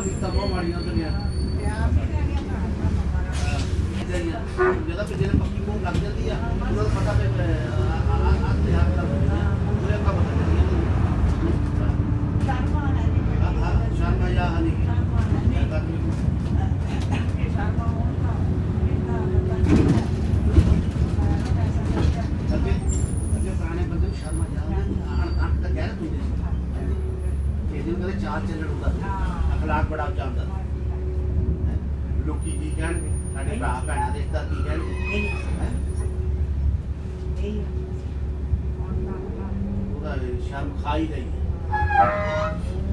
ਨੀਤਾਂ ਬਹੁਤ ਮਾੜੀਆਂ ਹੁੰਦੀਆਂ ਜਿਹਦਾ ਕਿ ਜਿਹੜੇ ਪੱਕੀ ਮੂੰਹ ਲੱਗ ਜਾਂਦੀ ਆ ਉਹਨਾਂ ਨੂੰ ਪਤਾ ਵੀ ਆਤੇ ਹੱਥ ਦਾ ਉਹਨੇ ਕੰਮ ਕਰ ਜਾਂਦੀ ਹੈ ਸ਼ਰਮਾ ਜਾਂ ਹਨੀ ਅੱਗੇ ਪੁਰਾਣੇ ਬੰਦੇ ਨੂੰ ਸ਼ਰਮਾ ਜਾਂ ਅੰਤ ਤੱਕ ਗੈਰ ਹੁੰਦੇ ਸੀ ਇਹਦੇ ਨੂੰ ਕਹਿੰਦੇ ਚਾਲ ਚੱਲਣ ਹੁੰਦਾ ਅਖਲਾਕ ਬੜਾ ਉੱਚਾ ਹੁੰਦਾ ਲੋਕੀ ਕੀ ਕਹਿਣਗੇ ਸਾਡੇ ਭਰਾ ਭੈਣਾਂ ਦੇ ਇੱਦਾਂ ਕੀ ਕਹਿਣਗੇ ਉਹਦਾ ਸ਼ਰਮ ਖਾਈ ਰਹੀ ਹੈ